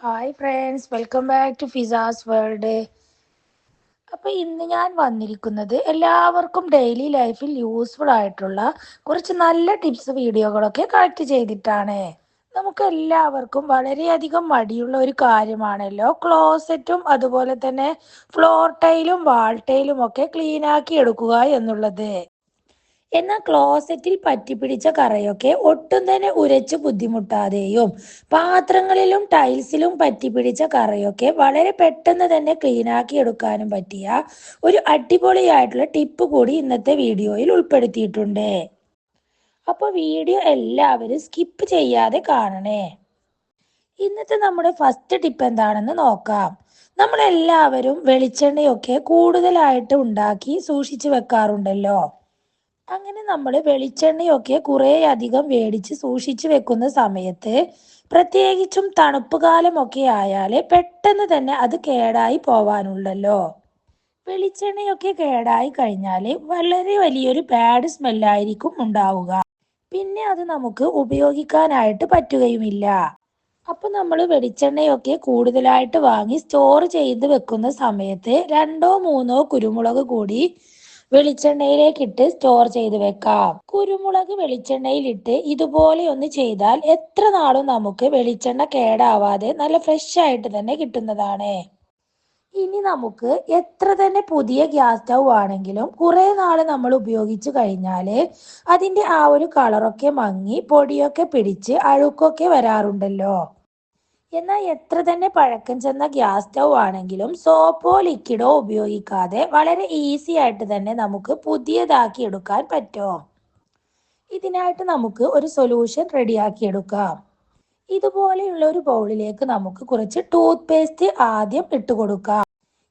Hi friends, welcome back to ഫിസാസ് world. അപ്പോൾ ഇന്ന് ഞാൻ വന്നിരിക്കുന്നത് എല്ലാവർക്കും ഡെയിലി ലൈഫിൽ യൂസ്ഫുൾ ആയിട്ടുള്ള കുറച്ച് നല്ല ടിപ്സ് വീഡിയോകളൊക്കെ കളക്ട് ചെയ്തിട്ടാണ്. നമുക്ക് എല്ലാവർക്കും വളരെയധികം മടിയുള്ള ഒരു കാര്യമാണല്ലോ ക്ലോസറ്റും അതുപോലെ തന്നെ ഫ്ലോർ ടൈലും വാൾ ടൈലും ഒക്കെ ക്ലീൻ ആക്കി എടുക്കുക എന്നുള്ളത്. എന്നാൽ ക്ലോസറ്റിൽ പറ്റിപ്പിടിച്ച കറയൊക്കെ ഒട്ടും തന്നെ ഉരച്ച് ബുദ്ധിമുട്ടാതെയും പാത്രങ്ങളിലും ടൈൽസിലും പറ്റിപ്പിടിച്ച കറയൊക്കെ വളരെ പെട്ടെന്ന് തന്നെ ക്ലീൻ ആക്കി എടുക്കാനും പറ്റിയ ഒരു അടിപൊളിയായിട്ടുള്ള ടിപ്പ് കൂടി ഇന്നത്തെ വീഡിയോയിൽ ഉൾപ്പെടുത്തിയിട്ടുണ്ട്. അപ്പോൾ വീഡിയോ എല്ലാവരും സ്കിപ്പ് ചെയ്യാതെ കാണണേ. ഇന്നത്തെ നമ്മുടെ ഫസ്റ്റ് ടിപ്പ് എന്താണെന്ന് നോക്കാം. നമ്മളെല്ലാവരും വെളിച്ചെണ്ണയൊക്കെ കൂടുതലായിട്ട് ഉണ്ടാക്കി സൂക്ഷിച്ചു വെക്കാറുണ്ടല്ലോ. അങ്ങനെ നമ്മൾ വെളിച്ചെണ്ണയൊക്കെ കുറേ അധികം മേടിച്ച് സൂക്ഷിച്ചു വെക്കുന്ന സമയത്ത്, പ്രത്യേകിച്ചും തണുപ്പ് കാലമൊക്കെ ആയാൽ പെട്ടെന്ന് തന്നെ അത് കേടായി പോവാനുള്ളല്ലോ. വെളിച്ചെണ്ണയൊക്കെ കേടായി കഴിഞ്ഞാൽ വളരെ വലിയൊരു ബാഡ് സ്മെല്ലായിരിക്കും ഉണ്ടാവുക. പിന്നെ അത് നമുക്ക് ഉപയോഗിക്കാനായിട്ട് പറ്റുകയുമില്ല. അപ്പൊ നമ്മൾ വെളിച്ചെണ്ണയൊക്കെ കൂടുതലായിട്ട് വാങ്ങി സ്റ്റോർ ചെയ്ത് വെക്കുന്ന സമയത്ത് രണ്ടോ മൂന്നോ കുരുമുളക് കൂടി വെളിച്ചെണ്ണയിലേക്ക് ഇട്ട് സ്റ്റോർ ചെയ്ത് വെക്കാം. കുരുമുളക് വെളിച്ചെണ്ണയിലിട്ട് ഇതുപോലെ ഒന്ന് ചെയ്താൽ എത്ര നാളും നമുക്ക് വെളിച്ചെണ്ണ കേടാവാതെ നല്ല ഫ്രഷ് ആയിട്ട് തന്നെ കിട്ടുന്നതാണ്. ഇനി നമുക്ക് എത്ര തന്നെ പുതിയ ഗ്യാസ് സ്റ്റൗ ആണെങ്കിലും കുറെ നാള് നമ്മൾ ഉപയോഗിച്ച് കഴിഞ്ഞാല് അതിന്റെ ആ ഒരു കളറൊക്കെ മങ്ങി പൊടിയൊക്കെ പിടിച്ച് അഴുക്കൊക്കെ വരാറുണ്ടല്ലോ. എന്നാൽ എത്ര തന്നെ പഴക്കം ചെന്ന ഗ്യാസ് സ്റ്റൗ ആണെങ്കിലും സോപ്പോ ലിക്വിഡോ ഉപയോഗിക്കാതെ വളരെ ഈസി ആയിട്ട് തന്നെ നമുക്ക് പുതിയതാക്കി എടുക്കാൻ പറ്റും. ഇതിനായിട്ട് നമുക്ക് ഒരു സൊല്യൂഷൻ റെഡിയാക്കി എടുക്കാം. ഇതുപോലെയുള്ള ഒരു ബൗളിലേക്ക് നമുക്ക് കുറച്ച് ടൂത്ത് പേസ്റ്റ് ആദ്യം ഇട്ട് കൊടുക്കാം.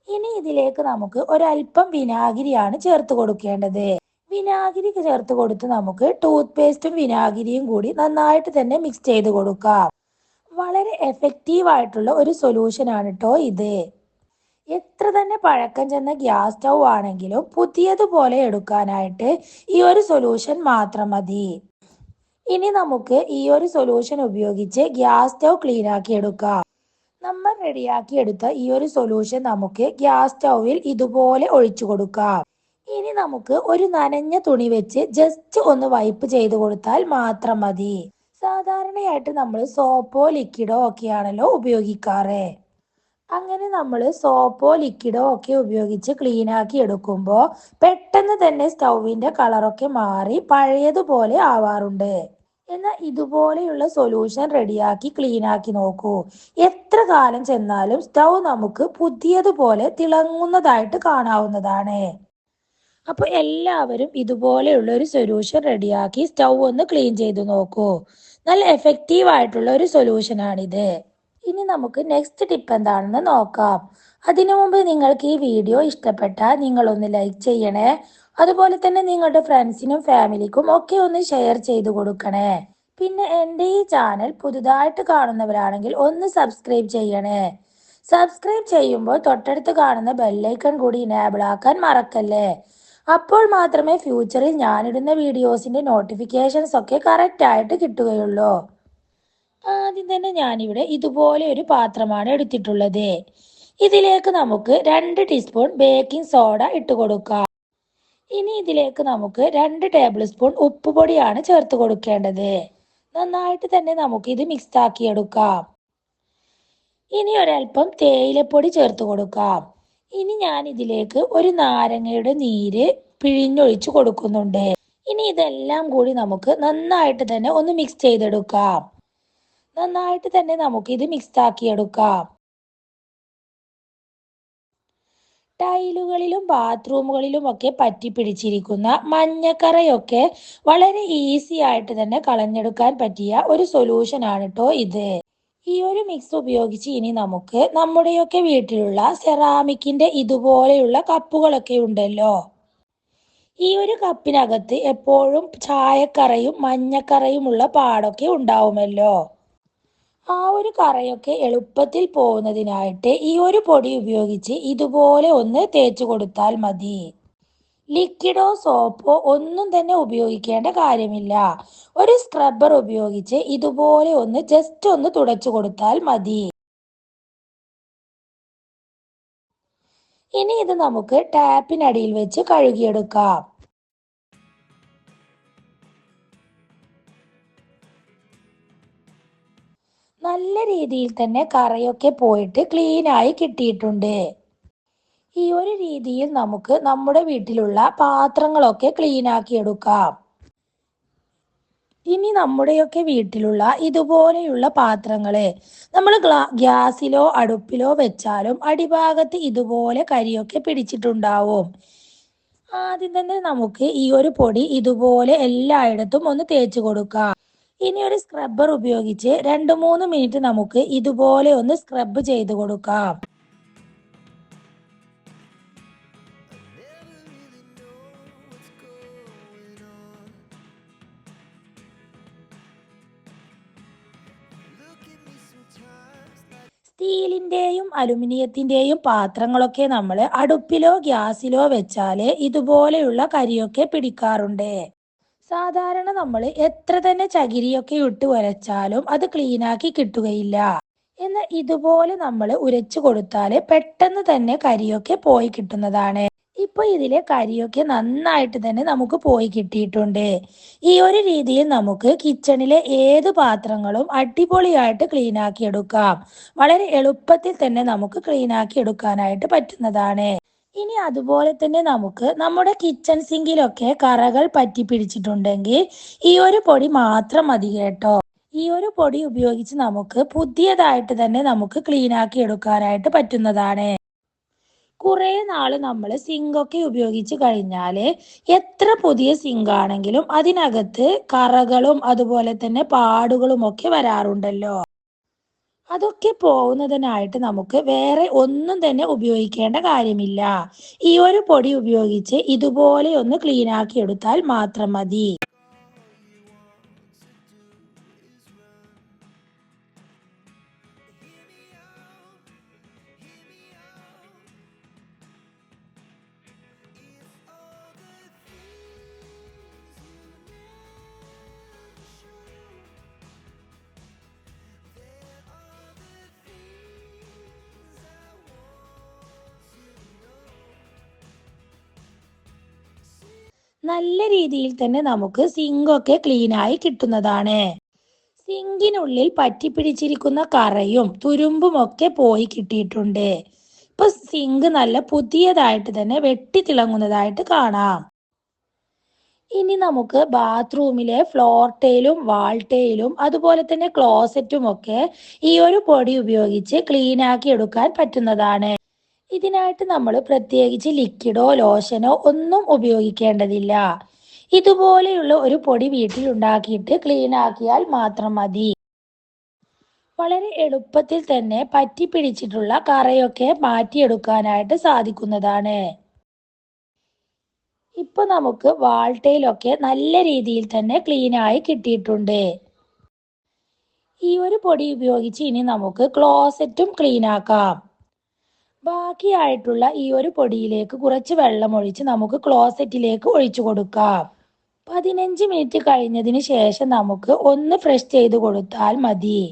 ഇനി ഇതിലേക്ക് നമുക്ക് ഒരല്പം വിനാഗിരിയാണ് ചേർത്ത് കൊടുക്കേണ്ടത്. വിനാഗിരി ചേർത്ത് കൊടുത്ത് നമുക്ക് ടൂത്ത് പേസ്റ്റും വിനാഗിരിയും കൂടി നന്നായിട്ട് തന്നെ മിക്സ് ചെയ്ത് കൊടുക്കാം. വളരെ എഫക്റ്റീവ് ആയിട്ടുള്ള ഒരു സൊല്യൂഷൻ ആണ് കേട്ടോ ഇത്. എത്ര തന്നെ പഴക്കം ചെന്ന ഗ്യാസ് സ്റ്റൗ ആണെങ്കിലും പുതിയതുപോലെ എടുക്കാനായിട്ട് ഈ ഒരു സൊല്യൂഷൻ മാത്രം മതി. ഇനി നമുക്ക് ഈ ഒരു സൊല്യൂഷൻ ഉപയോഗിച്ച് ഗ്യാസ് സ്റ്റൗ ക്ലീൻ ആക്കി എടുക്കാം. നമ്മൾ റെഡിയാക്കി എടുത്ത ഈ ഒരു സൊല്യൂഷൻ നമുക്ക് ഗ്യാസ് സ്റ്റൗവിൽ ഇതുപോലെ ഒഴിച്ചു കൊടുക്കാം. ഇനി നമുക്ക് ഒരു നനഞ്ഞ തുണി വെച്ച് ജസ്റ്റ് ഒന്ന് വൈപ്പ് ചെയ്ത് കൊടുത്താൽ മാത്രം മതി. സാധാരണയായിട്ട് നമ്മൾ സോപ്പോ ലിക്വിഡോ ഒക്കെയാണല്ലോ ഉപയോഗിക്കാറ്. അങ്ങനെ നമ്മൾ സോപ്പോ ലിക്വിഡോ ഒക്കെ ഉപയോഗിച്ച് ക്ലീൻ ആക്കി എടുക്കുമ്പോൾ പെട്ടെന്ന് തന്നെ സ്റ്റൗവിന്റെ കളറൊക്കെ മാറി പഴയതുപോലെ ആവാറുണ്ട്. എന്നാൽ ഇതുപോലെയുള്ള സൊല്യൂഷൻ റെഡിയാക്കി ക്ലീൻ ആക്കി നോക്കൂ. എത്ര കാലം ചെന്നാലും സ്റ്റൗ നമുക്ക് പുതിയതുപോലെ തിളങ്ങുന്നതായിട്ട് കാണാവുന്നതാണ്. അപ്പോൾ എല്ലാവരും ഇതുപോലെയുള്ള ഒരു സൊല്യൂഷൻ റെഡിയാക്കി സ്റ്റൗ ഒന്ന് ക്ലീൻ ചെയ്ത് നോക്കൂ. നല്ല എഫക്റ്റീവ് ആയിട്ടുള്ള ഒരു സൊല്യൂഷനാണിത്. ഇനി നമുക്ക് നെക്സ്റ്റ് ടിപ്പ് എന്താണെന്ന് നോക്കാം. അതിനു മുമ്പ് നിങ്ങൾക്ക് ഈ വീഡിയോ ഇഷ്ടപ്പെട്ടാൽ നിങ്ങളൊന്ന് ലൈക്ക് ചെയ്യണേ. അതുപോലെ തന്നെ നിങ്ങളുടെ ഫ്രണ്ട്സിനും ഫാമിലിക്കും ഒക്കെ ഒന്ന് ഷെയർ ചെയ്ത് കൊടുക്കണേ. പിന്നെ എൻ്റെ ഈ ചാനൽ പുതുതായിട്ട് കാണുന്നവരാണെങ്കിൽ ഒന്ന് സബ്സ്ക്രൈബ് ചെയ്യണേ. സബ്സ്ക്രൈബ് ചെയ്യുമ്പോൾ തൊട്ടടുത്ത് കാണുന്ന ബെല്ലൈക്കൺ കൂടി ഇനേബിൾ ആക്കാൻ മറക്കല്ലേ. അപ്പോൾ മാത്രമേ ഫ്യൂച്ചറിൽ ഞാനിടുന്ന വീഡിയോസിന്റെ നോട്ടിഫിക്കേഷൻസ് ഒക്കെ കറക്റ്റ് ആയിട്ട് കിട്ടുകയുള്ളൂ. ആദ്യം തന്നെ ഞാനിവിടെ ഇതുപോലെ ഒരു പാത്രമാണ് എടുത്തിട്ടുള്ളത്. ഇതിലേക്ക് നമുക്ക് 2 ടീസ്പൂൺ ബേക്കിംഗ് സോഡ ഇട്ട് കൊടുക്കാം. ഇനി ഇതിലേക്ക് നമുക്ക് 2 ടേബിൾ സ്പൂൺ ഉപ്പുപൊടിയാണ് ചേർത്ത് കൊടുക്കേണ്ടത്. നന്നായിട്ട് തന്നെ നമുക്ക് ഇത് മിക്സ് ആക്കി എടുക്കാം. ഇനി ഒരൽപ്പം തേയിലപ്പൊടി ചേർത്ത് കൊടുക്കാം. ഇനി ഞാൻ ഇതിലേക്ക് ഒരു നാരങ്ങയുടെ നീര് പിഴിഞ്ഞൊഴിച്ച് കൊടുക്കുന്നുണ്ട്. ഇനി ഇതെല്ലാം കൂടി നമുക്ക് നന്നായിട്ട് തന്നെ ഒന്ന് മിക്സ് ചെയ്തെടുക്കാം. നന്നായിട്ട് തന്നെ നമുക്ക് ഇത് മിക്സ് ആക്കിയെടുക്കാം. ടൈലുകളിലും ബാത്റൂമുകളിലും ഒക്കെ പറ്റി പിടിച്ചിരിക്കുന്ന മഞ്ഞക്കറയൊക്കെ വളരെ ഈസി ആയിട്ട് തന്നെ കളഞ്ഞെടുക്കാൻ പറ്റിയ ഒരു സൊല്യൂഷൻ ആണ് കേട്ടോ ഇത്. ഈ ഒരു മിക്സ് ഉപയോഗിച്ച് ഇനി നമുക്ക് നമ്മുടെയൊക്കെ വീട്ടിലുള്ള സെറാമിക്കിന്റെ ഇതുപോലെയുള്ള കപ്പുകളൊക്കെ ഉണ്ടല്ലോ. ഈ ഒരു കപ്പിനകത്ത് എപ്പോഴും ചായക്കറയും മഞ്ഞക്കറയുമുള്ള പാടൊക്കെ ഉണ്ടാവുമല്ലോ. ആ ഒരു കറയൊക്കെ എളുപ്പത്തിൽ പോകുന്നതിനായിട്ട് ഈ ഒരു പൊടി ഉപയോഗിച്ച് ഇതുപോലെ ഒന്ന് തേച്ചു കൊടുത്താൽ മതി. ലിക്വിഡോ സോപ്പോ ഒന്നും തന്നെ ഉപയോഗിക്കേണ്ട കാര്യമില്ല. ഒരു സ്ക്രബ്ബർ ഉപയോഗിച്ച് ഇതുപോലെ ഒന്ന് ജസ്റ്റ് ഒന്ന് തുടച്ചു കൊടുത്താൽ മതി. ഇനി ഇത് നമുക്ക് ടാപ്പിനടിയിൽ വെച്ച് കഴുകിയെടുക്കാം. നല്ല രീതിയിൽ തന്നെ കറയൊക്കെ പോയിട്ട് ക്ലീനായി കിട്ടിയിട്ടുണ്ട്. ഈ ഒരു രീതിയിൽ നമുക്ക് നമ്മുടെ വീട്ടിലുള്ള പാത്രങ്ങളൊക്കെ ക്ലീനാക്കി എടുക്കാം. ഇനി നമ്മുടെയൊക്കെ വീട്ടിലുള്ള ഇതുപോലെയുള്ള പാത്രങ്ങള് നമ്മൾ ഗ്യാസിലോ അടുപ്പിലോ വെച്ചാലും അടിഭാഗത്ത് ഇതുപോലെ കരിയൊക്കെ പിടിച്ചിട്ടുണ്ടാവും. ആദ്യം തന്നെ നമുക്ക് ഈ ഒരു പൊടി ഇതുപോലെ എല്ലായിടത്തും ഒന്ന് തേച്ച് കൊടുക്കാം. ഇനി ഒരു സ്ക്രബ്ബർ ഉപയോഗിച്ച് 2-3 മിനിറ്റ് നമുക്ക് ഇതുപോലെ ഒന്ന് സ്ക്രബ് ചെയ്ത് കൊടുക്കാം. സ്റ്റീലിന്റെയും അലുമിനിയത്തിന്റെയും പാത്രങ്ങളൊക്കെ നമ്മൾ അടുപ്പിലോ ഗ്യാസിലോ വെച്ചാല് ഇതുപോലെയുള്ള കരിയൊക്കെ പിടിക്കാറുണ്ട്. സാധാരണ നമ്മൾ എത്ര തന്നെ ചകിരിയൊക്കെ ഇട്ട് ഉരച്ചാലും അത് ക്ലീനാക്കി കിട്ടുകയില്ല. എന്നാൽ ഇതുപോലെ നമ്മൾ ഉരച്ചു കൊടുത്താൽ പെട്ടെന്ന് തന്നെ കരിയൊക്കെ പോയി കിട്ടുന്നതാണ്. ഇപ്പൊ ഇതിലെ കരിയൊക്കെ നന്നായിട്ട് തന്നെ നമുക്ക് പോയി കിട്ടിയിട്ടുണ്ട്. ഈ ഒരു രീതിയിൽ നമുക്ക് കിച്ചണിലെ ഏത് പാത്രങ്ങളും അടിപൊളിയായിട്ട് ക്ലീൻ ആക്കി എടുക്കാം. വളരെ എളുപ്പത്തിൽ തന്നെ നമുക്ക് ക്ലീൻ ആക്കി എടുക്കാനായിട്ട് പറ്റുന്നതാണ്. ഇനി അതുപോലെ തന്നെ നമുക്ക് നമ്മുടെ കിച്ചൺ സിങ്കിലൊക്കെ കറകൾ പറ്റി പിടിച്ചിട്ടുണ്ടെങ്കിൽ ഈ ഒരു പൊടി മാത്രം മതി കേട്ടോ. ഈ ഒരു പൊടി ഉപയോഗിച്ച് നമുക്ക് പുതിയതായിട്ട് തന്നെ നമുക്ക് ക്ലീൻ ആക്കി എടുക്കാനായിട്ട് പറ്റുന്നതാണ്. കുറെ നാള് നമ്മൾ സിങ്കൊക്കെ ഉപയോഗിച്ച് കഴിഞ്ഞാല് എത്ര പുതിയ സിങ്ക് ആണെങ്കിലും അതിനകത്ത് കറകളും അതുപോലെ തന്നെ പാടുകളും ഒക്കെ വരാറുണ്ടല്ലോ. അതൊക്കെ പോകുന്നതിനായിട്ട് നമുക്ക് വേറെ ഒന്നും തന്നെ ഉപയോഗിക്കേണ്ട കാര്യമില്ല. ഈ ഒരു പൊടി ഉപയോഗിച്ച് ഇതുപോലെ ഒന്ന് ക്ലീൻ ആക്കി എടുത്താൽ മാത്രം മതി. നല്ല രീതിയിൽ തന്നെ നമുക്ക് സിങ്കൊക്കെ ക്ലീൻ ആയി കിട്ടുന്നതാണ്. സിങ്കിനുള്ളിൽ പറ്റിപ്പിടിച്ചിരിക്കുന്ന കറയും തുരുമ്പും ഒക്കെ പോയി കിട്ടിയിട്ടുണ്ട്. ഇപ്പൊ സിങ്ക് നല്ല പുതിയതായിട്ട് തന്നെ വെട്ടിത്തിളങ്ങുന്നതായിട്ട് കാണാം. ഇനി നമുക്ക് ബാത്റൂമിലെ ഫ്ലോർ ടൈലും വാൾ ടൈലും അതുപോലെ തന്നെ ക്ലോസറ്റും ഒക്കെ ഈ ഒരു പൊടി ഉപയോഗിച്ച് ക്ലീൻ ആക്കി എടുക്കാൻ പറ്റുന്നതാണ്. ഇതിനായിട്ട് നമ്മൾ പ്രത്യേകിച്ച് ലിക്വിഡോ ലോഷനോ ഒന്നും ഉപയോഗിക്കേണ്ടതില്ല. ഇതുപോലെയുള്ള ഒരു പൊടി വീട്ടിൽ ഉണ്ടാക്കിയിട്ട് ക്ലീൻ ആക്കിയാൽ മാത്രം മതി. വളരെ എളുപ്പത്തിൽ തന്നെ പറ്റി പിടിച്ചിട്ടുള്ള കറയൊക്കെ മാറ്റിയെടുക്കാനായിട്ട് സാധിക്കുന്നതാണ്. ഇപ്പൊ നമുക്ക് വാൾട്ടയിലൊക്കെ നല്ല രീതിയിൽ തന്നെ ക്ലീൻ ആയി കിട്ടിയിട്ടുണ്ട്. ഈ ഒരു പൊടി ഉപയോഗിച്ച് ഇനി നമുക്ക് ക്ലോസറ്റും ക്ലീൻ ആക്കാം. ബാക്കിയായിട്ടുള്ള ഈ ഒരു പൊടിയിലേക്ക് കുറച്ച് വെള്ളം ഒഴിച്ച് നമുക്ക് ക്ലോസറ്റിലേക്ക് ഒഴിച്ചു കൊടുക്കാം. 15 മിനിറ്റ് കഴിഞ്ഞതിന് ശേഷം നമുക്ക് ഒന്ന് ഫ്രഷ് ചെയ്ത് കൊടുത്താൽ മതി.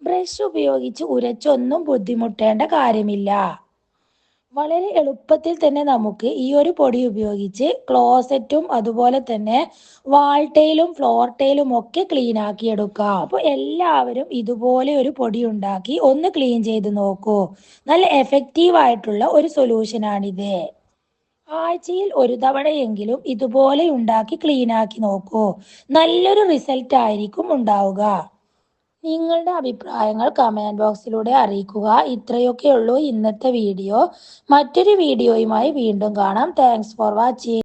ബ്രഷ് ഉപയോഗിച്ച് ഉരച്ചൊന്നും ബുദ്ധിമുട്ടേണ്ട കാര്യമില്ല. വളരെ എളുപ്പത്തിൽ തന്നെ നമുക്ക് ഈ ഒരു പൊടി ഉപയോഗിച്ച് ക്ലോസറ്റും അതുപോലെ തന്നെ വാൾ ടൈലും ഫ്ലോർ ടൈലും ഒക്കെ ക്ലീൻ ആക്കി എടുക്കാം. അപ്പോൾ എല്ലാവരും ഇതുപോലെ ഒരു പൊടി ഉണ്ടാക്കി ഒന്ന് ക്ലീൻ ചെയ്ത് നോക്കൂ. നല്ല എഫക്റ്റീവ് ആയിട്ടുള്ള ഒരു സൊല്യൂഷനാണിത്. ആഴ്ചയിൽ ഒരു തവണയെങ്കിലും ഇതുപോലെ ഉണ്ടാക്കി ക്ലീൻ ആക്കി നോക്കൂ. നല്ലൊരു റിസൾട്ട് ആയിരിക്കും ഉണ്ടാവുക. നിങ്ങളുടെ അഭിപ്രായങ്ങൾ കമന്റ് ബോക്സിലൂടെ അറിയിക്കുക. ഇത്രയൊക്കെ ഉള്ളൂ ഇന്നത്തെ വീഡിയോ. മറ്റൊരു വീഡിയോയുമായി വീണ്ടും കാണാം. Thanks for watching.